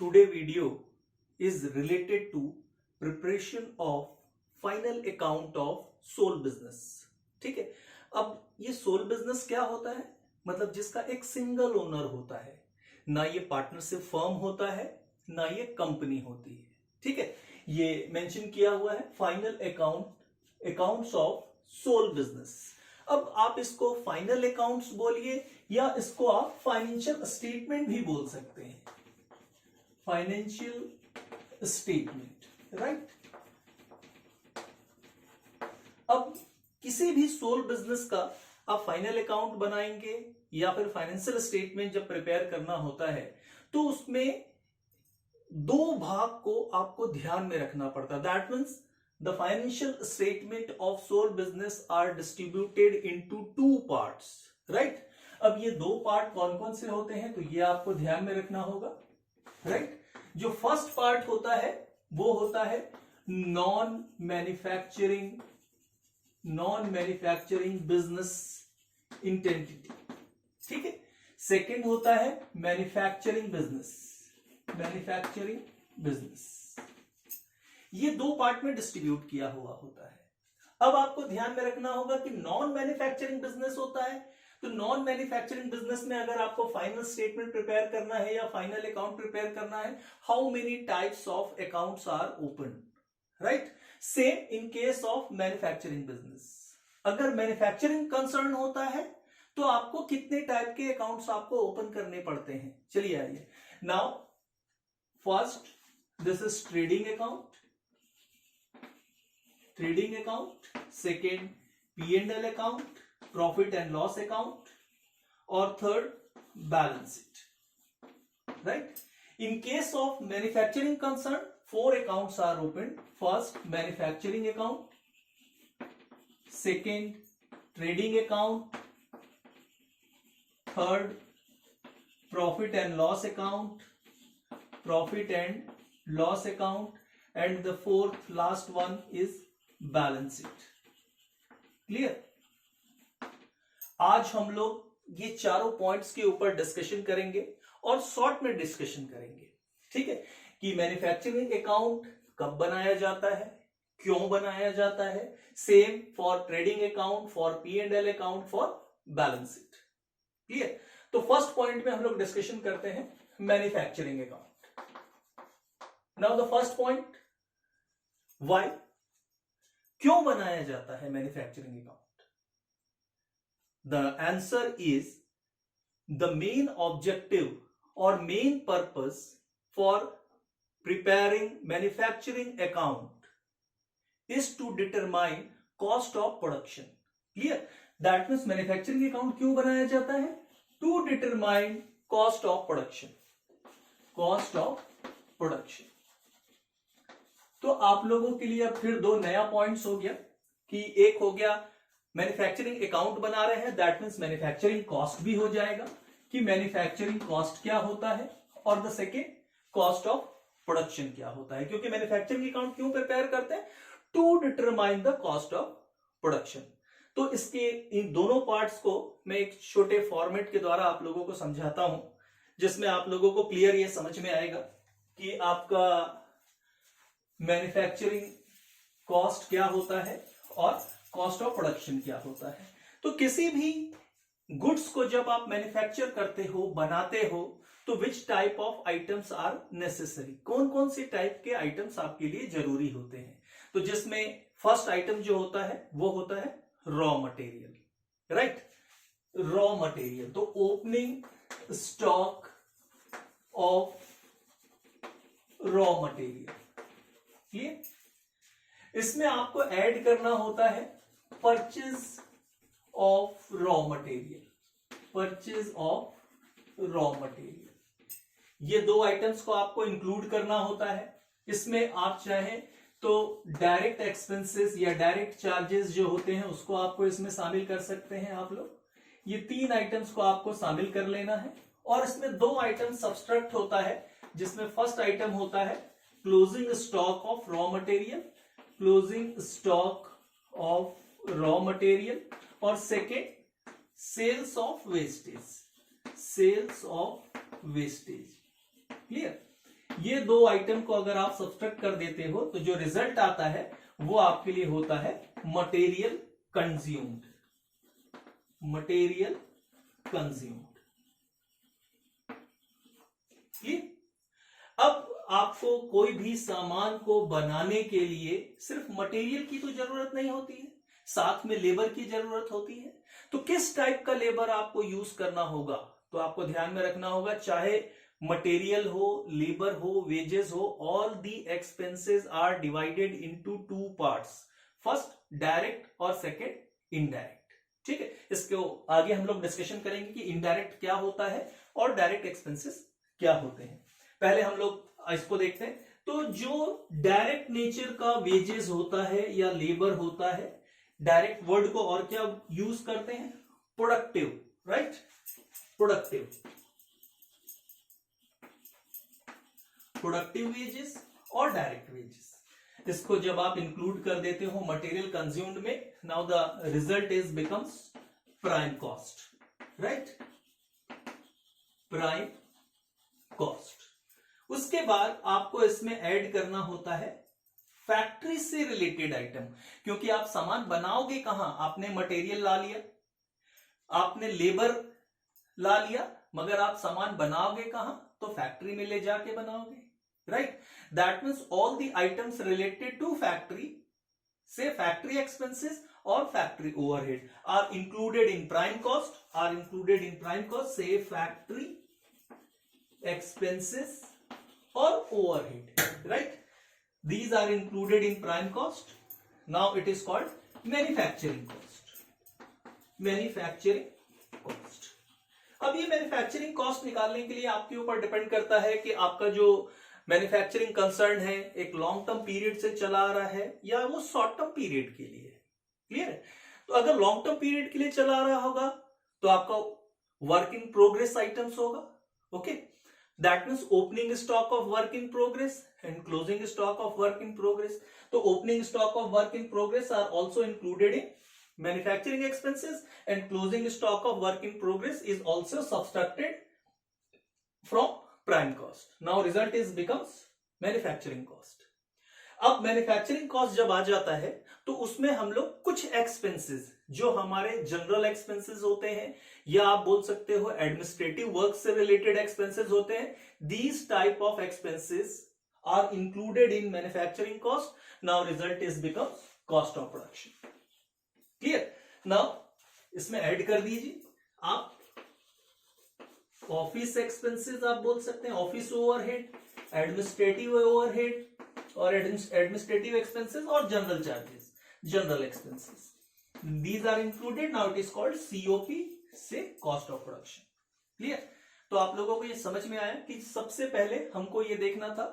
Today video is related to preparation of final account of sole business. ठीक है। अब ये सोल बिजनेस क्या होता है, मतलब जिसका एक सिंगल ओनर होता है, ना ये पार्टनरशिप फर्म होता है ना ये कंपनी होती है। ठीक है, ये मेंशन किया हुआ है final accounts of sole business. अब आप इसको फाइनल अकाउंट्स बोलिए या इसको आप फाइनेंशियल स्टेटमेंट भी बोल सकते हैं, फाइनेंशियल स्टेटमेंट, राइट। अब किसी भी सोल बिजनेस का आप फाइनल अकाउंट बनाएंगे या फिर फाइनेंशियल स्टेटमेंट जब प्रिपेयर करना होता है तो उसमें दो भाग को आपको ध्यान में रखना पड़ता है। That means the financial statement of sole business are distributed into two parts, right. अब ये दो पार्ट कौन कौन से होते हैं तो ये आपको ध्यान में रखना होगा, राइट। जो फर्स्ट पार्ट होता है वो होता है नॉन मैन्युफैक्चरिंग बिजनेस इंटेंटिटी, ठीक है। सेकंड होता है मैन्युफैक्चरिंग बिजनेस। ये दो पार्ट में डिस्ट्रीब्यूट किया हुआ होता है। अब आपको ध्यान में रखना होगा कि नॉन मैन्युफैक्चरिंग बिजनेस होता है तो नॉन मैन्युफैक्चरिंग बिजनेस में अगर आपको फाइनल स्टेटमेंट प्रिपेयर करना है या फाइनल अकाउंट प्रिपेयर करना है, how many types of accounts are open, right. Same in case of manufacturing business. अगर मैन्युफैक्चरिंग कंसर्न होता है तो आपको कितने टाइप के अकाउंट्स आपको ओपन करने पड़ते हैं, चलिए आइए। Now first this is trading account, second P&L account, profit and loss account, और third balance sheet, right. In case of manufacturing concern 4 accounts are opened. First, manufacturing account. Second, trading account. Third, profit and loss account. And the fourth, last one is balance sheet. Clear? आज हम लोग ये चारों points के ऊपर discussion करेंगे और short में डिस्कशन करेंगे, ठीक है, कि मैन्युफैक्चरिंग अकाउंट कब बनाया जाता है, क्यों बनाया जाता है, same for trading account, for P&L account, for balance sheet. Clear? तो फर्स्ट पॉइंट में हम लोग डिस्कशन करते हैं manufacturing account. Now the first point, why, क्यों बनाया जाता है manufacturing account? The answer is the main objective और main purpose for preparing manufacturing account is to determine cost of production. Clear? That means manufacturing account क्यों बनाया जाता है? To determine cost of production. तो आप लोगों के लिए अब फिर दो नया पॉइंट्स हो गया कि एक हो गया मैन्युफैक्चरिंग अकाउंट बना रहे हैं, दैट मीन्स मैन्युफैक्चरिंग कॉस्ट भी हो जाएगा कि मैन्युफैक्चरिंग कॉस्ट क्या होता है, और the second cost of production क्या होता है। क्योंकि मैन्युफैक्चरिंग अकाउंट क्यों प्रिपेयर करते हैं? To determine the cost of production. तो इसके इन दोनों पार्ट्स को मैं एक छोटे फॉर्मेट के द्वारा आप लोगों को समझाता हूं, जिसमें आप लोगों को क्लियर ये समझ में आएगा कि आपका मैन्युफैक्चरिंग कॉस्ट क्या होता है और कॉस्ट ऑफ प्रोडक्शन क्या होता है। तो किसी भी गुड्स को जब आप मैन्युफैक्चर करते हो, बनाते हो, तो which type of items are necessary, कौन कौन से टाइप के आइटम्स आपके लिए जरूरी होते हैं। तो जिसमें फर्स्ट आइटम जो होता है वो होता है raw material, right. Raw material, तो opening stock of raw material. Clear? इसमें आपको ऐड करना होता है परचेज ऑफ रॉ मटेरियल, ये दो आइटम्स को आपको इंक्लूड करना होता है। इसमें आप चाहें तो डायरेक्ट एक्सपेंसेस या डायरेक्ट चार्जेस जो होते हैं उसको आपको इसमें शामिल कर सकते हैं आप लोग। ये तीन आइटम्स को आपको शामिल कर लेना है, और इसमें दो आइटम सब्सट्रैक्ट होता है, जिसमें फर्स्ट आइटम होता है closing stock of raw material, और second sales of wastage. Clear? ये दो आइटम को अगर आप सब्सट्रैक्ट कर देते हो तो जो रिजल्ट आता है वो आपके लिए होता है मटेरियल कंज्यूम्ड। Material consumed. अब आपको कोई भी सामान को बनाने के लिए सिर्फ मटेरियल की तो जरूरत नहीं होती है, साथ में लेबर की जरूरत होती है। तो किस टाइप का लेबर आपको यूज करना होगा, तो आपको ध्यान में रखना होगा, चाहे मटेरियल हो, लेबर हो, वेजेस हो, all the expenses are divided into two parts, first direct और सेकेंड इनडायरेक्ट। ठीक है, इसको आगे हम लोग डिस्कशन करेंगे कि इनडायरेक्ट क्या होता है और डायरेक्ट एक्सपेंसेस क्या होते हैं। पहले हम लोग इसको देखते हैं। तो जो डायरेक्ट नेचर का वेजेस होता है या लेबर होता है, डायरेक्ट वर्ड को और क्या यूज करते हैं, productive, right, productive, productive wages और डायरेक्ट वेजेस। इसको जब आप इंक्लूड कर देते हो मटेरियल कंज्यूम्ड में, now the result is becomes prime cost, right, prime cost. उसके बाद आपको इसमें ऐड करना होता है फैक्ट्री से रिलेटेड आइटम, क्योंकि आप सामान बनाओगे कहां, आपने मटेरियल ला लिया, आपने लेबर ला लिया, मगर आप सामान बनाओगे कहां, तो फैक्ट्री में ले जाके बनाओगे, right. That means all the items related to factory से फैक्ट्री एक्सपेंसेस और factory overhead are included in prime cost, are included in prime cost से factory expenses or overhead, right? These are included in prime cost. Now it is called manufacturing cost. Manufacturing cost. अब ये manufacturing cost निकालने के लिए आपके ऊपर depend करता है कि आपका जो मैन्युफैक्चरिंग कंसर्न है एक लॉन्ग टर्म पीरियड से चला आ रहा है या वो शॉर्ट टर्म पीरियड के लिए। क्लियर है? तो अगर लॉन्ग टर्म पीरियड के लिए चला आ रहा होगा तो आपका वर्क इन प्रोग्रेस आइटम्स होगा, okay. That means opening stock of work in progress and closing stock of work in progress. So opening stock of work in progress are also included in manufacturing expenses, and closing stock of work in progress is also subtracted from prime cost. Now result is becomes manufacturing cost. अब manufacturing cost जब आ जाता है तो उसमें हम लोग कुछ expenses जो हमारे जनरल एक्सपेंसेस होते हैं या आप बोल सकते हो एडमिनिस्ट्रेटिव वर्क से रिलेटेड एक्सपेंसेस होते हैं, these type of expenses are included in manufacturing cost. Now result is becomes cost of production. Clear? Now इसमें ऐड कर दीजिए आप ऑफिस एक्सपेंसेस, आप बोल सकते हैं ऑफिस ओवरहेड, एडमिनिस्ट्रेटिव ओवरहेड और एडमिनिस्ट्रेटिव एक्सपेंसेस और general charges, general expenses, these are included. Now it is called COP से कॉस्ट ऑफ प्रोडक्शन। क्लियर? तो आप लोगों को ये समझ में आया कि सबसे पहले हमको ये देखना था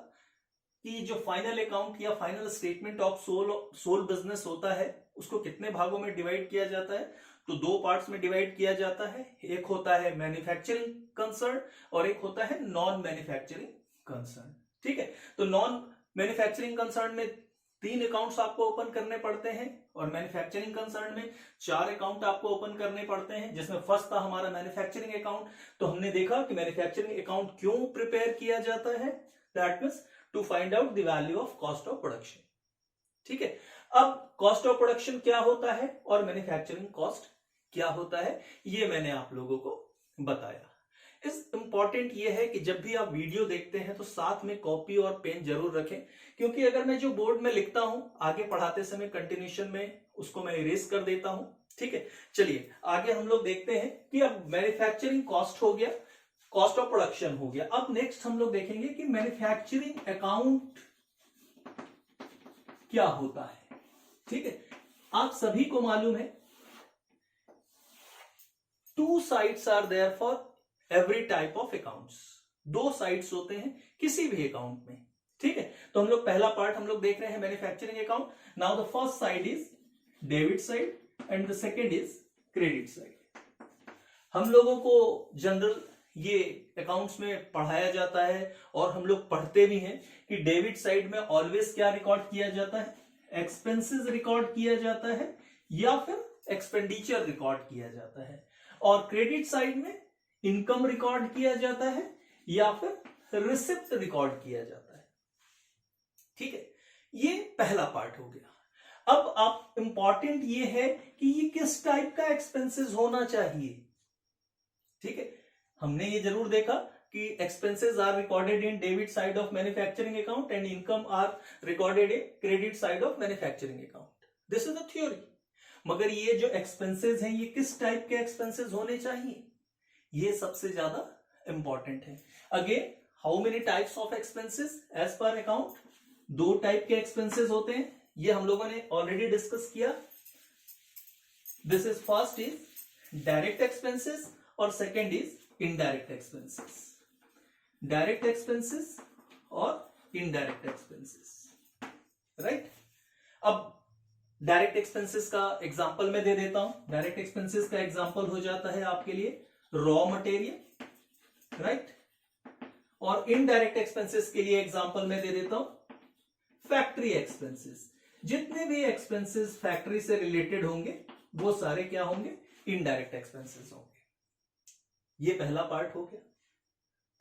कि जो फाइनल अकाउंट या final statement of sole business होता है उसको कितने भागों में डिवाइड किया जाता है। तो दो पार्ट्स में डिवाइड किया जाता है, एक होता है मैन्युफैक्चरिंग कंसर्न और एक होता है नॉन मैन्युफैक्चरिंग कंसर्न। ठीक है, तो नॉन मैन्युफैक्चरिंग कंसर्न में 3 अकाउंट्स आपको ओपन करने पड़ते हैं और मैन्युफैक्चरिंग कंसर्न में 4 अकाउंट आपको ओपन करने पड़ते हैं, जिसमें फर्स्ट था हमारा मैन्युफैक्चरिंग अकाउंट। तो हमने देखा कि मैन्युफैक्चरिंग अकाउंट क्यों प्रिपेयर किया जाता है, that means to find out the value of cost of production. ठीक है, अब कॉस्ट ऑफ प्रोडक्शन क्या होता है और मैन्युफैक्चरिंग कॉस्ट क्या होता है ये मैंने आप लोगों को बताया। इस इंपॉर्टेंट ये है कि जब भी आप वीडियो देखते हैं तो साथ में कॉपी और पेन जरूर रखें, क्योंकि अगर मैं जो बोर्ड में लिखता हूं आगे पढ़ाते समय कंटिन्यूशन में उसको मैं इरेज कर देता हूं। ठीक है, चलिए आगे हम लोग देखते हैं कि अब मैन्युफैक्चरिंग कॉस्ट हो गया, कॉस्ट ऑफ प्रोडक्शन हो गया। अब नेक्स्ट हम लोग देखेंगे कि मैन्युफैक्चरिंग अकाउंट क्या होता है। ठीक है, आप सभी को मालूम है 2 sides are there for every type of accounts. 2 sides होते हैं किसी भी अकाउंट में। ठीक है, तो हम लोग पहला पार्ट हम लोग देख रहे हैं manufacturing account. Now the first side is debit side and the second is credit side. हम लोगों को जनरल ये अकाउंट्स में पढ़ाया जाता है और हम लोग पढ़ते भी हैं कि डेबिट साइड में ऑलवेज क्या रिकॉर्ड किया जाता है, एक्सपेंसेस रिकॉर्ड किया जाता है या फिर एक्सपेंडिचर रिकॉर्ड किया जाता है, और क्रेडिट साइड में इनकम रिकॉर्ड किया जाता है या फिर रिसिप्ट रिकॉर्ड किया जाता है। ठीक है, ये पहला पार्ट हो गया। अब आप इंपॉर्टेंट ये है कि ये किस टाइप का एक्सपेंसेस होना चाहिए। ठीक है, हमने ये जरूर देखा कि expenses are recorded in debit side of manufacturing account and income are recorded in credit side of manufacturing account. This is the theory. मगर ये जो एक्सपेंसेस हैं ये किस टाइप के एक्सपेंसेस होने चाहिए, ये सबसे ज्यादा इंपॉर्टेंट है। Again, how many types of expenses as per account? दो टाइप के एक्सपेंसेस होते हैं, ये हम लोगों ने ऑलरेडी डिस्कस किया। This is first is direct expenses और second is indirect expenses. Direct expenses और इनडायरेक्ट एक्सपेंसेस, राइट। अब डायरेक्ट एक्सपेंसेस का एग्जांपल मैं दे देता हूं। डायरेक्ट एक्सपेंसेस का एग्जांपल हो जाता है आपके लिए रॉ मटेरियल, राइट। और इनडायरेक्ट एक्सपेंसेस के लिए एग्जांपल मैं दे देता हूं फैक्ट्री एक्सपेंसेस। जितने भी एक्सपेंसेस फैक्ट्री से रिलेटेड होंगे वो सारे क्या होंगे? इनडायरेक्ट एक्सपेंसेस होंगे। ये पहला पार्ट हो गया।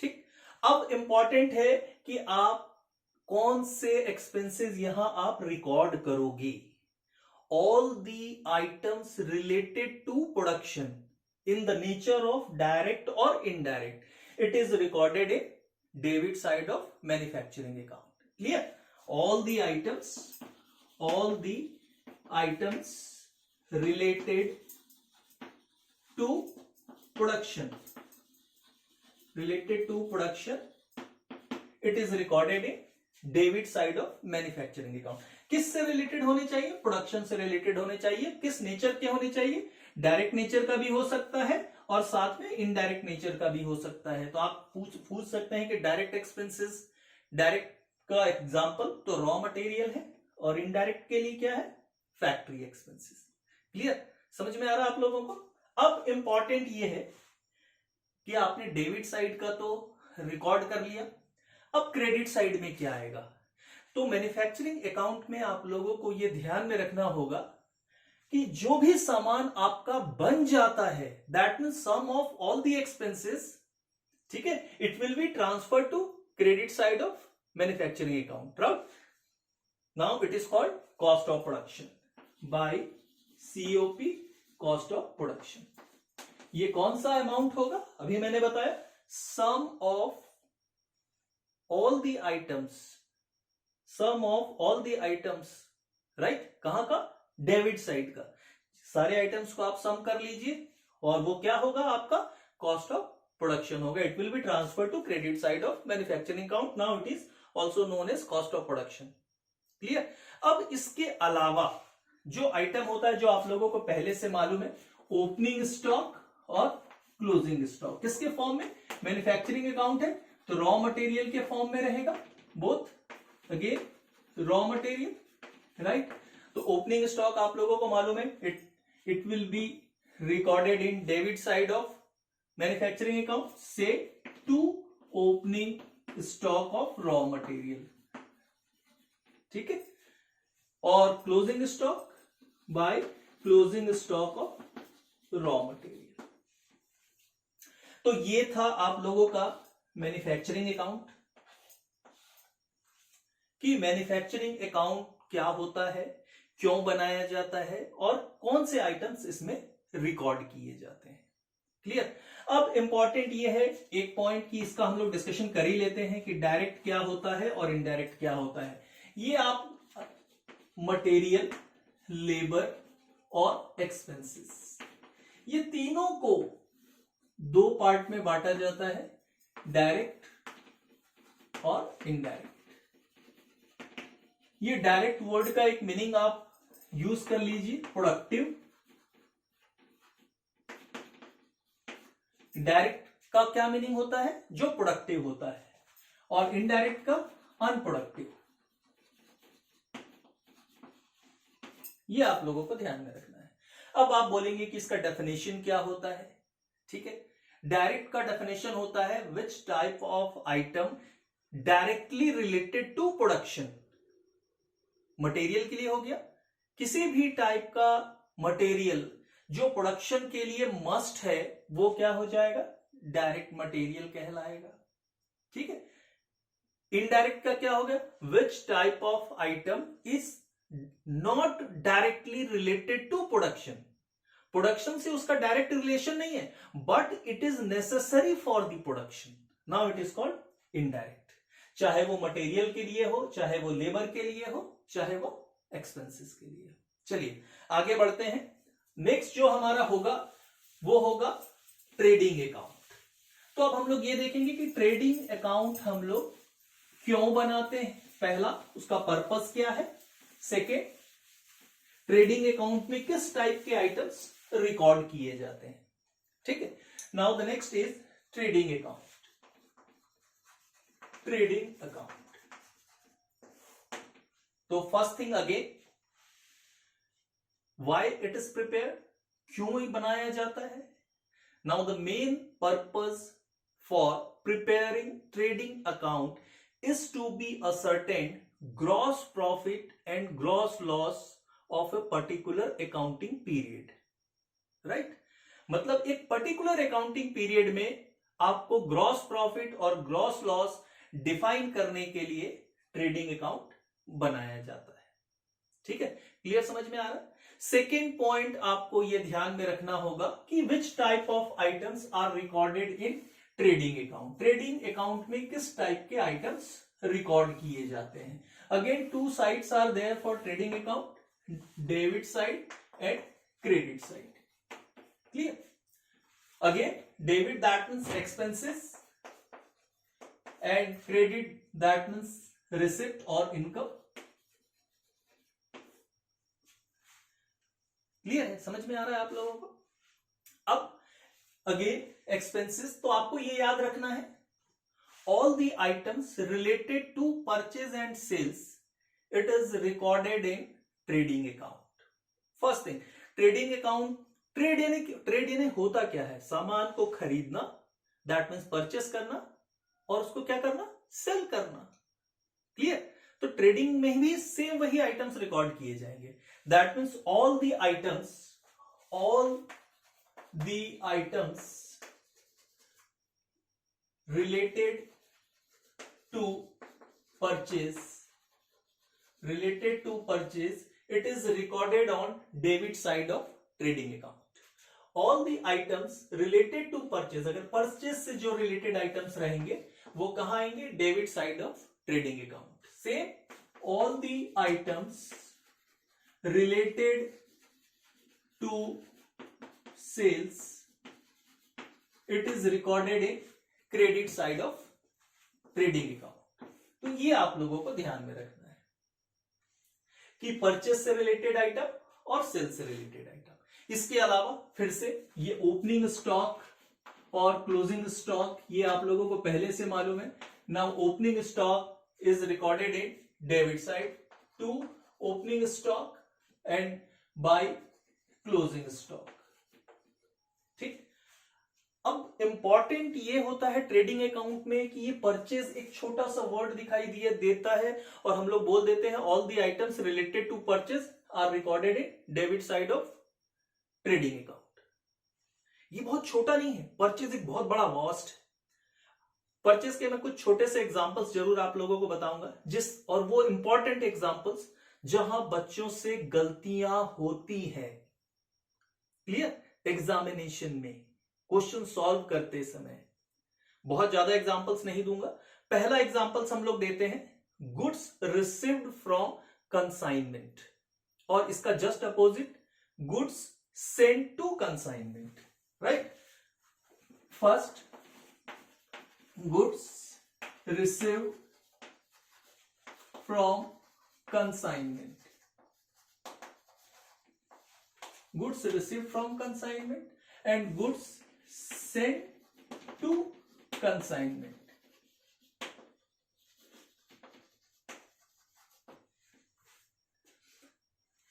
ठीक, अब इंपॉर्टेंट है कि आप कौन से एक्सपेंसेस यहां आप रिकॉर्ड करोगे। all the items related to production in the nature of direct or indirect, it is recorded in debit side of manufacturing account. Clear? All the items related to production, it is recorded in debit side of manufacturing account. किस से related होने चाहिए? Production से related होने चाहिए। किस nature के होने चाहिए? डायरेक्ट नेचर का भी हो सकता है और साथ में इनडायरेक्ट नेचर का भी हो सकता है। तो आप पूछ सकते हैं कि डायरेक्ट एक्सपेंसेस, डायरेक्ट का एग्जांपल तो रॉ मटेरियल है और इनडायरेक्ट के लिए क्या है? Factory expenses. क्लियर? समझ में आ रहा है आप लोगों को? अब इंपॉर्टेंट ये है कि आपने डेबिट साइड का तो रिकॉर्ड कर लिया, अब क्रेडिट साइड में क्या आएगा? तो मैन्युफैक्चरिंग अकाउंट में आप लोगों को यह ध्यान में रखना होगा कि जो भी सामान आपका बन जाता है, that means sum of all the expenses, ठीक है, it will be transfer to credit side of manufacturing account, right? Now it is called cost of production by COP, cost of production. ये कौन सा अमाउंट होगा? अभी मैंने बताया sum of all the items, sum of all the items, right? कहां का? Debit side का। सारे आइटम्स को आप सम कर लीजिए और वो क्या होगा? आपका कॉस्ट ऑफ प्रोडक्शन होगा। It will be transfer to credit side of manufacturing account. Now it is also known as cost of production. Clear? अब इसके अलावा जो आइटम होता है, जो आप लोगों को पहले से मालूम है, ओपनिंग स्टॉक और क्लोजिंग स्टॉक। किसके फॉर्म में? मैन्युफैक्चरिंग अकाउंट है तो रॉ मटेरियल के फॉर्म में रहेगा, both again raw material, right. तो ओपनिंग स्टॉक आप लोगों को मालूम है, it will be recorded in debit side of manufacturing account से to opening stock of raw material, ठीक है। और closing stock by closing stock of raw material. तो ये था आप लोगों का मैन्युफैक्चरिंग अकाउंट कि मैन्युफैक्चरिंग अकाउंट क्या होता है, क्यों बनाया जाता है और कौन से आइटम्स इसमें रिकॉर्ड किए जाते हैं। क्लियर? अब इंपॉर्टेंट ये है एक पॉइंट कि इसका हम लोग डिस्कशन कर ही लेते हैं कि डायरेक्ट क्या होता है और इनडायरेक्ट क्या होता है। ये आप मटेरियल, लेबर और एक्सपेंसेस, ये तीनों को दो पार्ट में बांटा जाता है, डायरेक्ट और इनडायरेक्ट। ये डायरेक्ट वर्ड का एक मीनिंग आप यूज कर लीजिए, प्रोडक्टिव। डायरेक्ट का क्या मीनिंग होता है? जो प्रोडक्टिव होता है, और इनडायरेक्ट का अनप्रोडक्टिव। ये आप लोगों को ध्यान में रखना है। अब आप बोलेंगे कि इसका डेफिनेशन क्या होता है, ठीक है। डायरेक्ट का डेफिनेशन होता है which type of item directly related to production. Material के लिए हो गया, किसी भी टाइप का मटेरियल जो प्रोडक्शन के लिए मस्ट है वो क्या हो जाएगा? डायरेक्ट मटेरियल कहलाएगा, ठीक है। इनडायरेक्ट का क्या हो गया, which type of item is not directly related to production, production से उसका डायरेक्ट रिलेशन नहीं है, but it is necessary for the production, now it is called indirect. चाहे वो मटेरियल के लिए हो, चाहे वो लेबर के लिए हो, चाहे वो एक्सपेंसेस के लिए हो। चलिए आगे बढ़ते हैं। नेक्स्ट जो हमारा होगा वो होगा ट्रेडिंग अकाउंट। तो अब हम लोग ये देखेंगे कि ट्रेडिंग अकाउंट हम लोग क्यों बनाते हैं, पहला उसका पर्पस क्या है, सेकेंड ट्रेडिंग अकाउंट में किस टाइप के आइटम्स रिकॉर्ड किए जाते हैं। ठीक है, now the next is trading account. Trading account, तो first thing again, why it is prepare, क्यों ही बनाया जाता है। Now the main purpose for preparing trading account is to be ascertain gross profit and gross loss of a particular accounting period, right? मतलब एक particular accounting period में आपको gross profit और ग्रॉस लॉस डिफाइन करने के लिए trading account बनाया जाता है। ठीक है, क्लियर, समझ में आ रहा है। सेकेंड पॉइंट आपको यह ध्यान में रखना होगा कि which type of items are recorded in trading account, trading account में किस टाइप के आइटम्स रिकॉर्ड किए जाते हैं। Again two sides are there for trading account, debit side and credit side, clear. Again debit that means expenses and credit that means receipt और income. Clear है, समझ में आ रहा है आप लोगों को। अब अगेन एक्सपेंसेस, तो आपको ये याद रखना है all the items related to purchase and sales, it is recorded in trading account. First thing, trading account, trade यानी होता क्या है, सामान को खरीदना, दैट मीन्स परचेस करना, और उसको क्या करना, सेल करना। क्लियर, तो ट्रेडिंग में भी सेम वही आइटम्स रिकॉर्ड किए जाएंगे। That means all the items related to purchase, it is recorded on debit side of trading account. All the items related to purchase, अगर परचेज से जो रिलेटेड आइटम्स रहेंगे वो कहां आएंगे, debit side of trading account. Same, all the items related to sales, it is recorded in credit side of trading account. तो ये आप लोगों को ध्यान में रखना है कि परचेज से रिलेटेड आइटम और सेल से रिलेटेड आइटम। इसके अलावा फिर से ये ओपनिंग स्टॉक और क्लोजिंग स्टॉक, ये आप लोगों को पहले से मालूम है। Now opening stock is recorded in debit side to opening stock and by closing stock. ठीक, अब इंपॉर्टेंट ये होता है ट्रेडिंग अकाउंट में कि ये परचेज एक छोटा सा वर्ड दिखाई देता है और हम लोग बोल देते हैं all the items related to purchase are recorded in debit side of trading account. ये बहुत छोटा नहीं है, परचेज एक बहुत बड़ा वास्ट है। परचेज के मैं कुछ छोटे से एग्जांपल्स जरूर आप लोगों को बताऊंगा, और वो इंपॉर्टेंट एग्जांपल्स जहां बच्चों से गलतियां होती है। क्लियर, एग्जामिनेशन में क्वेश्चन सॉल्व करते समय बहुत ज्यादा एग्जांपल्स नहीं दूंगा। पहला एग्जांपल्स हम लोग देते हैं गुड्स रिसीव्ड फ्रॉम कंसाइनमेंट, और इसका just opposite goods sent to consignment, right. First, goods received from consignment, goods received from consignment and goods sent to consignment.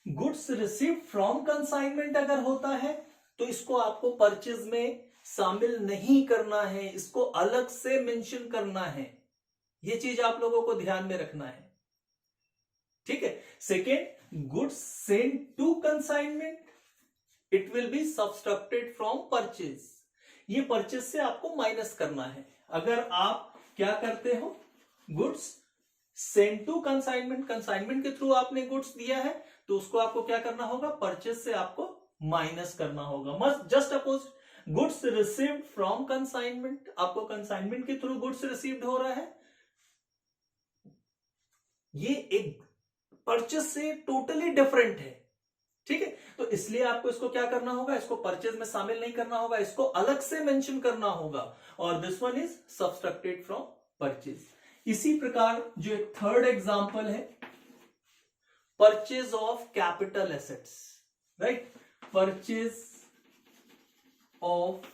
Goods received from consignment अगर होता है तो इसको आपको परचेज में शामिल नहीं करना है, इसको अलग से मेंशन करना है। ये चीज आप लोगों को ध्यान में रखना है, ठीक है। Second, goods sent to consignment, it will be subtracted from purchase. ये परचेज से आपको माइनस करना है। अगर आप क्या करते हो, goods send to consignment, consignment के थ्रू आपने गुड्स दिया है तो उसको आपको क्या करना होगा, परचेज से आपको माइनस करना होगा। Must just opposite, goods received from consignment, आपको कंसाइनमेंट के थ्रू गुड्स रिसीव्ड हो रहा है, ये एक परचेज से टोटली डिफरेंट है। ठीक है, तो इसलिए आपको इसको क्या करना होगा, इसको परचेज में शामिल नहीं करना होगा, इसको अलग से मेंशन करना होगा, और this one is subtracted from purchase. इसी प्रकार जो एक थर्ड एग्जांपल है, purchase of capital assets, right, purchase of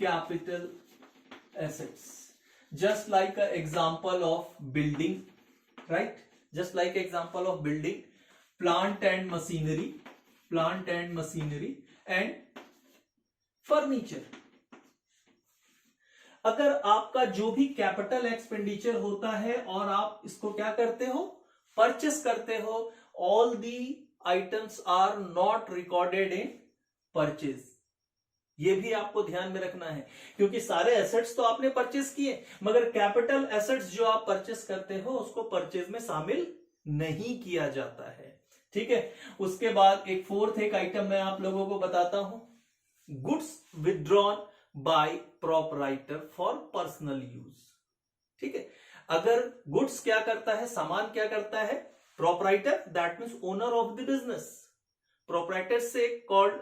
capital assets, just like a example of building, right, just like example of building, plant and machinery and furniture। अगर आपका जो भी capital expenditure होता है और आप इसको क्या करते हो, परचेस करते हो, all the items are not recorded in purchase. ये भी आपको ध्यान में रखना है, क्योंकि सारे एसेट्स तो आपने परचेस किए, मगर कैपिटल एसेट्स जो आप परचेस करते हो उसको परचेज में शामिल नहीं किया जाता है। ठीक है, उसके बाद एक फोर्थ एक आइटम मैं आप लोगों को बताता हूं, goods withdrawn bye proprietor for personal use. ठीक है, अगर गुड्स क्या करता है, सामान क्या करता है, proprietor that means owner of the business, proprietor से called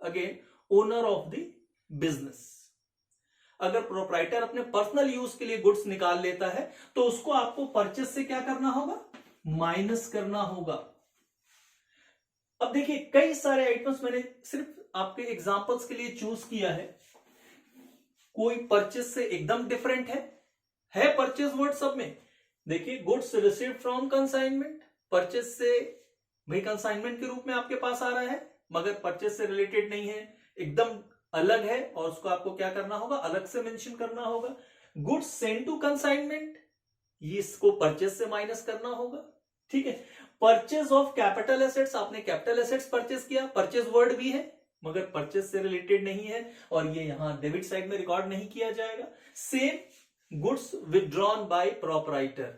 again owner of the business. अगर प्रोपराइटर अपने पर्सनल यूज के लिए गुड्स निकाल लेता है तो उसको आपको परचेस से क्या करना होगा, माइनस करना होगा। अब देखिए कई सारे आइटम्स मैंने सिर्फ आपके एग्जांपल्स के लिए चूज किया है, कोई परचेस से एकदम डिफरेंट है परचेस वर्ड सब में। देखिए goods received from consignment, purchase से भाई कंसाइनमेंट के रूप में आपके पास आ रहा है, मगर परचेस से रिलेटेड नहीं है, एकदम अलग है, और उसको आपको क्या करना होगा, अलग से मेंशन करना होगा। गुड्स सेंड टू कंसाइनमेंट, ये इसको परचेस से माइनस करना होगा। ठीक है, परचेज ऑफ कैपिटल एसेट्स, आपने कैपिटल एसेट्स परचेज किया, परचेज वर्ड भी है मगर परचेज से रिलेटेड नहीं है, और ये यहां डेबिट साइड में रिकॉर्ड नहीं किया जाएगा। Same goods withdrawn bye proprietor,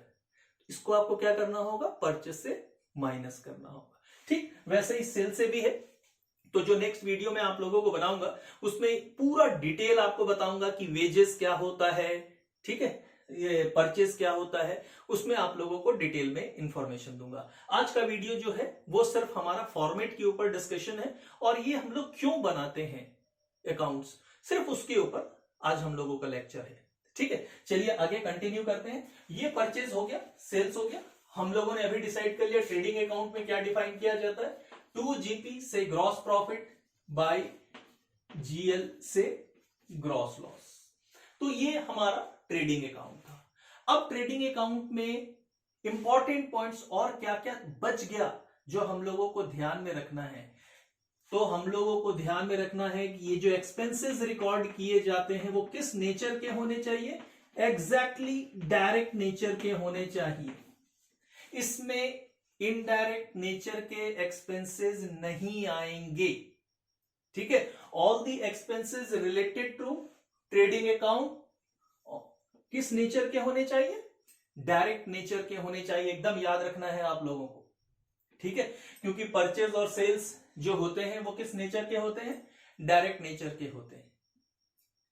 इसको आपको क्या करना होगा, परचेज से माइनस करना होगा। ठीक, वैसे ही सेल से भी है, तो जो नेक्स्ट वीडियो में आप लोगों को बनाऊंगा उसमें पूरा डिटेल आपको बताऊंगा कि वेजेस क्या होता है, ठीक है, ये परचेज क्या होता है, उसमें आप लोगों को डिटेल में इंफॉर्मेशन दूंगा। आज का वीडियो जो है वो सिर्फ हमारा फॉर्मेट के ऊपर डिस्कशन है, और ये हम लोग क्यों बनाते हैं अकाउंट्स, सिर्फ उसके ऊपर आज हम लोगों का लेक्चर है। ठीक है, चलिए आगे कंटिन्यू करते हैं। ये परचेज हो गया, सेल्स हो गया। हम लोगों ने अभी डिसाइड कर लिया ट्रेडिंग अकाउंट में क्या डिफाइन किया जाता है, 2GP से ग्रॉस प्रॉफिट बाय GL से ग्रॉस लॉस। तो ये हमारा ट्रेडिंग अकाउंट था। अब ट्रेडिंग अकाउंट में इंपॉर्टेंट पॉइंट्स और क्या क्या बच गया जो हम लोगों को ध्यान में रखना है, तो हम लोगों को ध्यान में रखना है कि ये जो एक्सपेंसेस रिकॉर्ड किए जाते हैं वो किस नेचर के होने चाहिए, एग्जैक्टली डायरेक्ट नेचर के होने चाहिए। इसमें इनडायरेक्ट नेचर के एक्सपेंसेस नहीं आएंगे। ठीक है, all the expenses related to trading account किस नेचर के होने चाहिए, डायरेक्ट नेचर के होने चाहिए, एकदम याद रखना है आप लोगों को। ठीक है, क्योंकि परचेज और सेल्स जो होते हैं वो किस नेचर के होते हैं, डायरेक्ट नेचर के होते हैं।